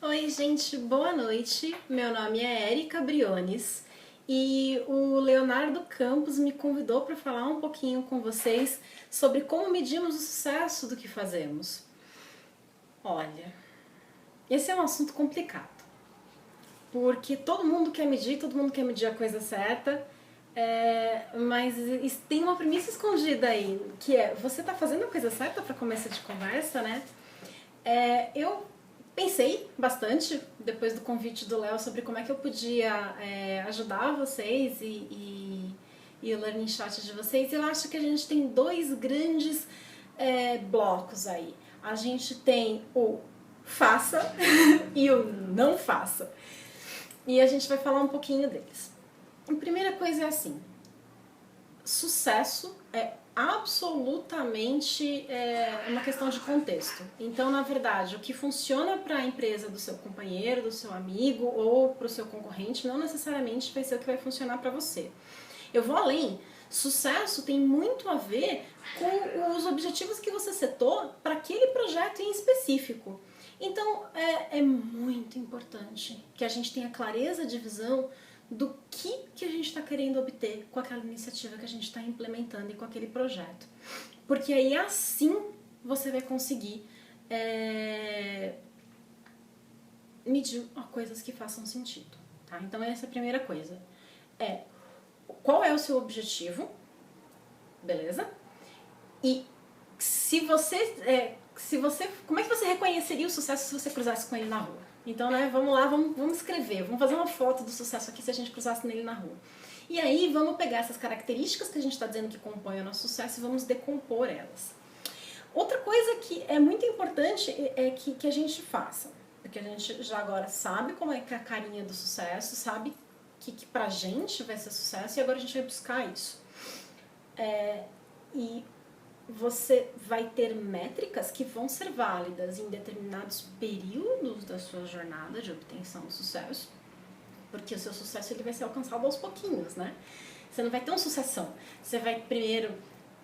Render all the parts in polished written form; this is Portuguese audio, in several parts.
Oi, gente, boa noite. Meu nome é Érica Briones e o Leonardo Campos me convidou para falar um pouquinho com vocês sobre como medimos o sucesso do que fazemos. Olha, esse é um assunto complicado, porque todo mundo quer medir a coisa certa, mas tem uma premissa escondida aí, que é, você tá fazendo a coisa certa para começar de conversa, né? Eu pensei bastante, depois do convite do Léo, sobre como é que eu podia ajudar vocês e o learning chat de vocês. Eu acho que a gente tem dois grandes blocos aí. A gente tem o faça e o não faça. E a gente vai falar um pouquinho deles. A primeira coisa é assim, sucesso é absolutamente uma questão de contexto. Então, na verdade, o que funciona para a empresa do seu companheiro, do seu amigo ou para o seu concorrente não necessariamente vai ser o que vai funcionar para você. Eu vou além. Sucesso tem muito a ver com os objetivos que você setou para aquele projeto em específico. Então, é muito importante que a gente tenha clareza de visão do que a gente está querendo obter com aquela iniciativa que a gente está implementando e com aquele projeto. Porque aí assim você vai conseguir medir coisas que façam sentido. Tá? Então essa é a primeira coisa. Qual é o seu objetivo, beleza? E como é que você reconheceria o sucesso se você cruzasse com ele na rua? Então, né, vamos lá, vamos escrever, vamos fazer uma foto do sucesso aqui se a gente cruzasse nele na rua. E aí, vamos pegar essas características que a gente está dizendo que compõem o nosso sucesso e vamos decompor elas. Outra coisa que é muito importante é que a gente faça, porque a gente já agora sabe como é que é a carinha do sucesso, sabe que pra gente vai ser sucesso e agora a gente vai buscar isso. E você vai ter métricas que vão ser válidas em determinados períodos da sua jornada de obtenção do sucesso, porque o seu sucesso ele vai ser alcançado aos pouquinhos, né? Você não vai ter uma sucessão. Você vai primeiro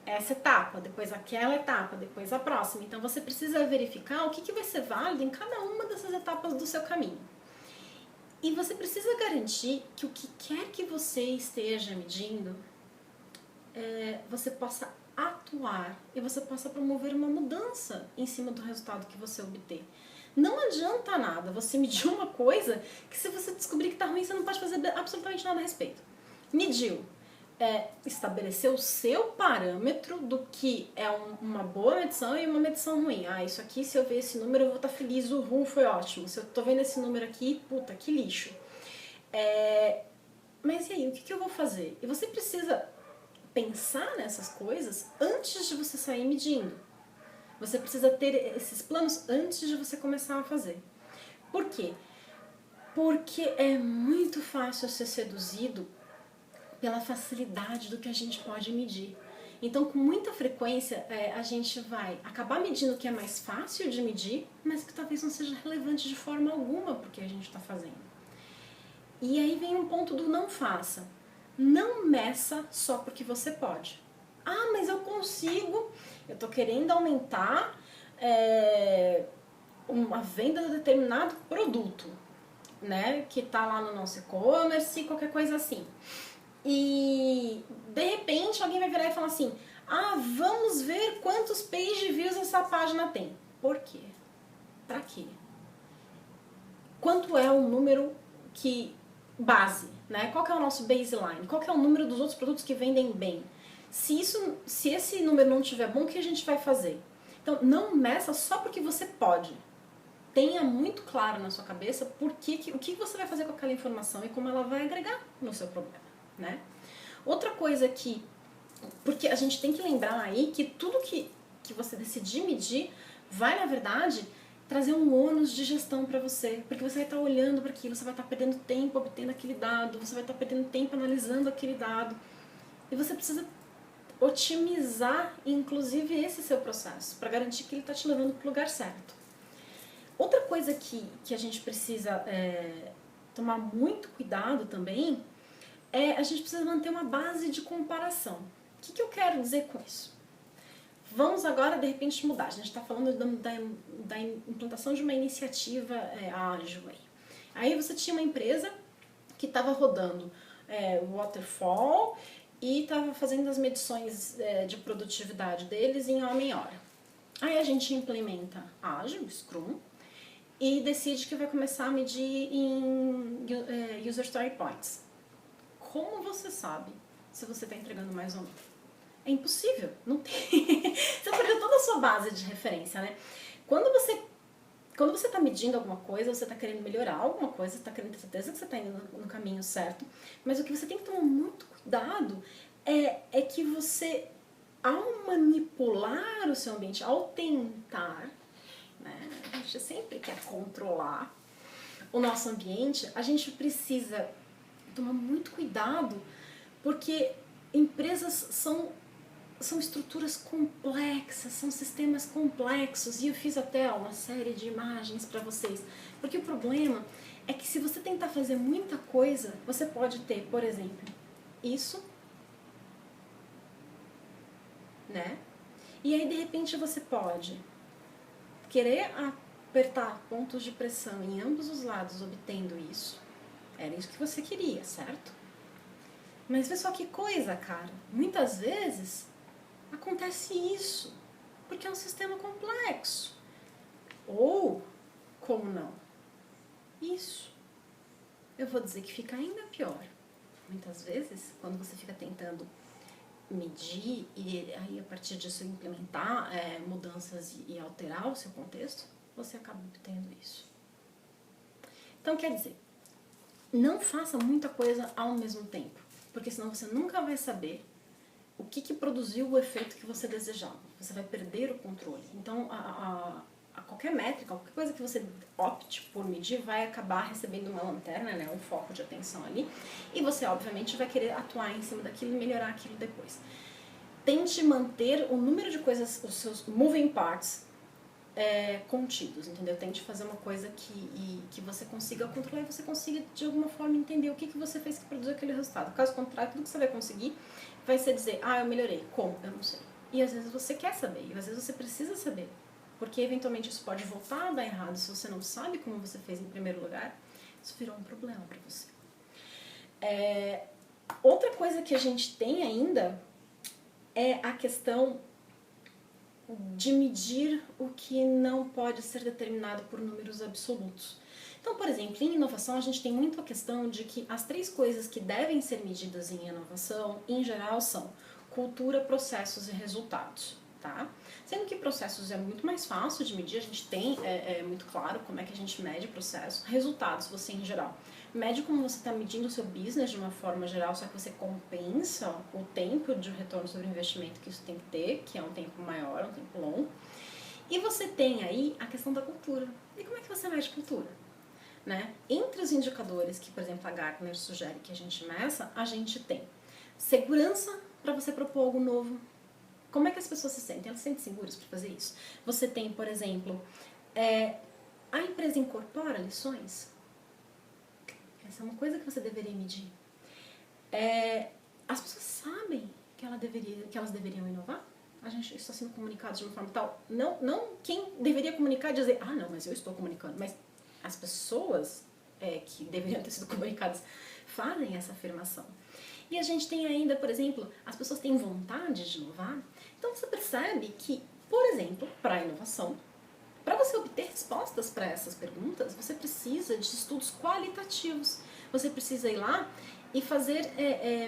essa etapa, depois aquela etapa, depois a próxima. Então você precisa verificar o que vai ser válido em cada uma dessas etapas do seu caminho. E você precisa garantir que o que quer que você esteja medindo, você possa atuar e você possa promover uma mudança em cima do resultado que você obter. Não adianta nada você medir uma coisa que se você descobrir que está ruim, você não pode fazer absolutamente nada a respeito. Mediu. Estabelecer o seu parâmetro do que é uma boa medição e uma medição ruim. Isso aqui, se eu ver esse número, eu vou estar feliz, o RU foi ótimo. Se eu estou vendo esse número aqui, puta, que lixo. Mas e aí, o que eu vou fazer? E você precisa pensar nessas coisas antes de você sair medindo. Você precisa ter esses planos antes de você começar a fazer. Por quê? Porque é muito fácil ser seduzido pela facilidade do que a gente pode medir. Então, com muita frequência, a gente vai acabar medindo o que é mais fácil de medir, mas que talvez não seja relevante de forma alguma para o que a gente está fazendo. E aí vem um ponto do não faça. Não meça só porque você pode. Mas eu consigo, eu estou querendo aumentar uma venda de determinado produto, né, que está lá no nosso e-commerce, qualquer coisa assim. E de repente alguém vai virar e falar assim, vamos ver quantos page views essa página tem. Por quê? Pra quê? Quanto é o número base, né? Qual que é o nosso baseline? Qual que é o número dos outros produtos que vendem bem? Se esse número não estiver bom, o que a gente vai fazer? Então, não meça só porque você pode. Tenha muito claro na sua cabeça o que você vai fazer com aquela informação e como ela vai agregar no seu problema, né? Outra coisa porque a gente tem que lembrar aí que tudo que você decidir medir vai, na verdade, trazer um ônus de gestão para você, porque você vai estar olhando para aquilo, você vai estar perdendo tempo obtendo aquele dado, você vai estar perdendo tempo analisando aquele dado, e você precisa otimizar, inclusive, esse seu processo, para garantir que ele está te levando para o lugar certo. Outra coisa que a gente precisa tomar muito cuidado também a gente precisa manter uma base de comparação. O que eu quero dizer com isso? Vamos agora, de repente, mudar. A gente está falando da implantação de uma iniciativa ágil aí. Aí você tinha uma empresa que estava rodando waterfall e estava fazendo as medições de produtividade deles em hora em hora. Aí a gente implementa ágil, Scrum, e decide que vai começar a medir em User Story Points. Como você sabe se você está entregando mais ou não? É impossível, não tem. Você perdeu toda a sua base de referência, né? Quando você está medindo alguma coisa, você está querendo melhorar alguma coisa, você está querendo ter certeza que você está indo no caminho certo, mas o que você tem que tomar muito cuidado é que você, ao manipular o seu ambiente, ao tentar, né, a gente sempre quer controlar o nosso ambiente, a gente precisa tomar muito cuidado, porque empresas são estruturas complexas, são sistemas complexos, e eu fiz até uma série de imagens para vocês, porque o problema é que se você tentar fazer muita coisa, você pode ter, por exemplo, isso, né? E aí de repente você pode querer apertar pontos de pressão em ambos os lados obtendo isso. Era isso que você queria, certo? Mas vê só que coisa, cara. Muitas vezes acontece isso, porque é um sistema complexo. Ou, como não? Isso. Eu vou dizer que fica ainda pior. Muitas vezes, quando você fica tentando medir e aí a partir disso implementar mudanças e alterar o seu contexto, você acaba obtendo isso. Então, quer dizer, não faça muita coisa ao mesmo tempo, porque senão você nunca vai saber o que produziu o efeito que você desejava. Você vai perder o controle. Então, a qualquer métrica, qualquer coisa que você opte por medir, vai acabar recebendo uma lanterna, né, um foco de atenção ali, e você, obviamente, vai querer atuar em cima daquilo e melhorar aquilo depois. Tente manter o número de coisas, os seus moving parts, contidos, entendeu? Tente fazer uma coisa que você consiga controlar e você consiga, de alguma forma, entender o que você fez que produziu aquele resultado. Caso contrário, tudo que você vai conseguir vai ser dizer, eu melhorei. Como? Eu não sei. E às vezes você quer saber, e às vezes você precisa saber. Porque eventualmente isso pode voltar a dar errado. Se você não sabe como você fez em primeiro lugar, isso virou um problema para você. Outra coisa que a gente tem ainda é a questão de medir o que não pode ser determinado por números absolutos. Então, por exemplo, em inovação a gente tem muito a questão de que as 3 coisas que devem ser medidas em inovação, em geral, são cultura, processos e resultados, tá? Sendo que processos é muito mais fácil de medir, a gente tem muito claro como é que a gente mede processo. Resultados, você em geral mede como você está medindo o seu business de uma forma geral, só que você compensa o tempo de retorno sobre investimento que isso tem que ter, que é um tempo maior, um tempo longo. E você tem aí a questão da cultura. E como é que você mede cultura? Né? Entre os indicadores que, por exemplo, a Gartner sugere que a gente meça, a gente tem segurança para você propor algo novo. Como é que as pessoas se sentem? Elas se sentem seguras para fazer isso? Você tem, por exemplo, a empresa incorpora lições? Essa é uma coisa que você deveria medir. As pessoas sabem que elas deveriam inovar? A gente está sendo comunicado de uma forma tal. Não quem deveria comunicar dizer, não, mas eu estou comunicando. Mas as pessoas que deveriam ter sido comunicadas fazem essa afirmação. E a gente tem ainda, por exemplo, as pessoas têm vontade de inovar. Então você percebe que, por exemplo, para a inovação, para você obter respostas para essas perguntas, você precisa de estudos qualitativos. Você precisa ir lá e fazer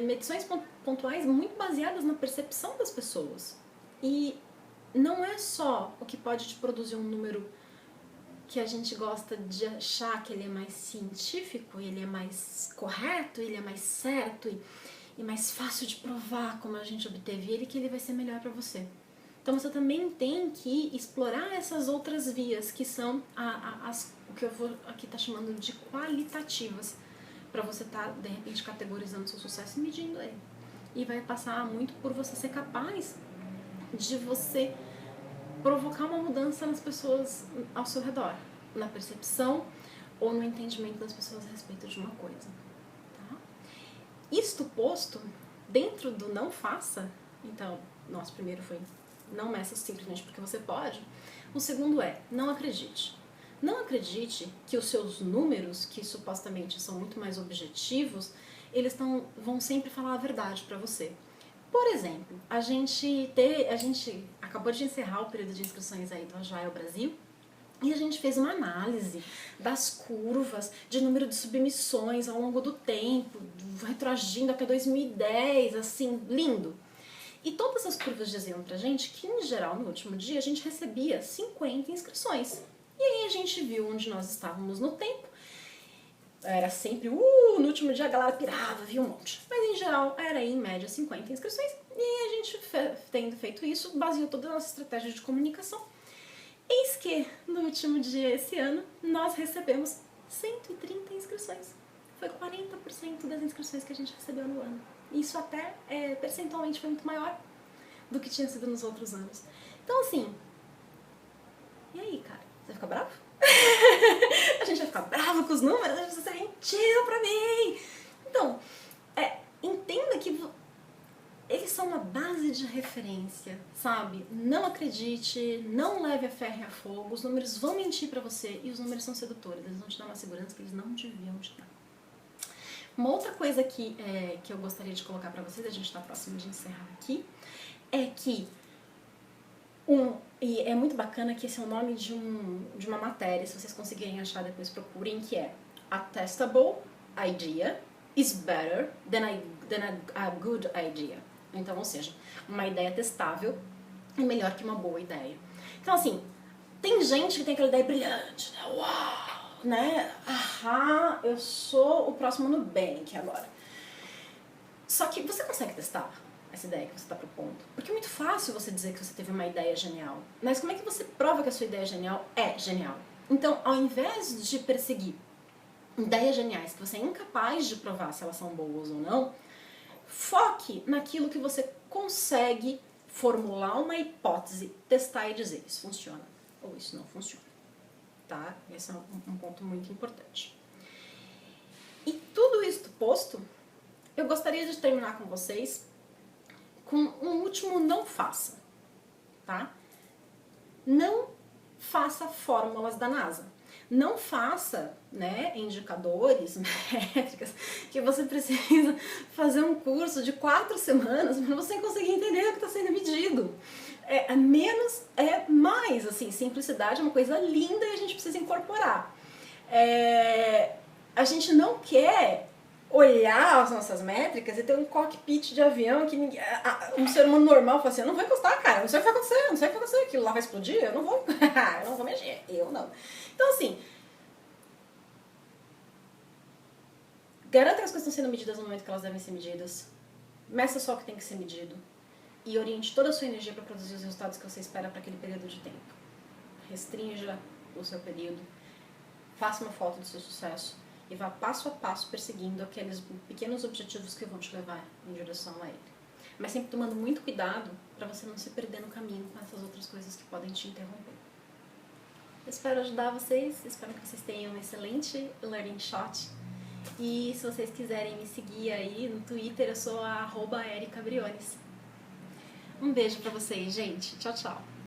medições pontuais muito baseadas na percepção das pessoas. E não é só o que pode te produzir um número que a gente gosta de achar que ele é mais científico, ele é mais correto, ele é mais certo e mais fácil de provar como a gente obteve ele, que ele vai ser melhor para você. Então você também tem que explorar essas outras vias, que são o que eu vou aqui estar chamando de qualitativas, para você estar, de repente, categorizando seu sucesso e medindo ele. E vai passar muito por você ser capaz de você provocar uma mudança nas pessoas ao seu redor, na percepção ou no entendimento das pessoas a respeito de uma coisa. Tá? Isto posto, dentro do não faça, então, nosso primeiro foi não meça simplesmente porque você pode. O segundo é, não acredite. Não acredite que os seus números, que supostamente são muito mais objetivos, vão sempre falar a verdade para você. Por exemplo, a gente acabou de encerrar o período de inscrições aí do Agile Brasil e a gente fez uma análise das curvas de número de submissões ao longo do tempo, retroagindo até 2010, assim, lindo. E todas as curvas diziam pra gente que, em geral, no último dia, a gente recebia 50 inscrições. E aí a gente viu onde nós estávamos no tempo. Era sempre, no último dia a galera pirava, via um monte. Mas, em geral, era aí, em média, 50 inscrições. E aí a gente, tendo feito isso, baseou toda a nossa estratégia de comunicação. Eis que, no último dia esse ano, nós recebemos 130 inscrições. Foi 40% das inscrições que a gente recebeu no ano. Isso até percentualmente foi muito maior do que tinha sido nos outros anos. Então, assim, e aí, cara? Você vai ficar bravo? A gente vai ficar bravo com os números? A gente vai ser mentira pra mim! Então, entenda que eles são uma base de referência, sabe? Não acredite, não leve a ferro e a fogo, os números vão mentir pra você e os números são sedutores, eles vão te dar uma segurança que eles não deviam te dar. Uma outra coisa que eu gostaria de colocar pra vocês, a gente tá próximo de encerrar aqui, é que e é muito bacana que esse é o nome de uma matéria, se vocês conseguirem achar depois procurem, que é A Testable Idea is better than a good idea. Então, ou seja, uma ideia testável é melhor que uma boa ideia. Então, assim, tem gente que tem aquela ideia brilhante, né? Uau! Né? Aham, eu sou o próximo Nubank agora. Só que você consegue testar essa ideia que você está propondo? Porque é muito fácil você dizer que você teve uma ideia genial. Mas como é que você prova que a sua ideia genial é genial? Então, ao invés de perseguir ideias geniais que você é incapaz de provar se elas são boas ou não, foque naquilo que você consegue formular uma hipótese, testar e dizer isso funciona ou isso não funciona. Tá? Esse é um ponto muito importante. E tudo isso posto, eu gostaria de terminar com vocês com um último não faça, tá? Não faça fórmulas da NASA. Não faça, né, indicadores, métricas, que você precisa fazer um curso de 4 semanas para você conseguir entender o que está sendo medido. Menos é mais, assim, simplicidade é uma coisa linda e a gente precisa incorporar. A gente não quer olhar as nossas métricas e ter um cockpit de avião que um ser humano normal fala assim, eu não vou encostar, cara, não sei o que vai acontecer, não sei o que vai acontecer, aquilo lá vai explodir, eu não vou, eu não vou mexer, eu não. Então, assim, garanta que as coisas estão sendo medidas no momento que elas devem ser medidas, meça só o que tem que ser medido e oriente toda a sua energia para produzir os resultados que você espera para aquele período de tempo. Restrinja o seu período, faça uma foto do seu sucesso e vá passo a passo perseguindo aqueles pequenos objetivos que vão te levar em direção a ele. Mas sempre tomando muito cuidado para você não se perder no caminho com essas outras coisas que podem te interromper. Eu espero ajudar vocês, espero que vocês tenham um excelente Learning Shot. E se vocês quiserem me seguir aí no Twitter, eu sou a @ericabriones. Um beijo pra vocês, gente. Tchau, tchau.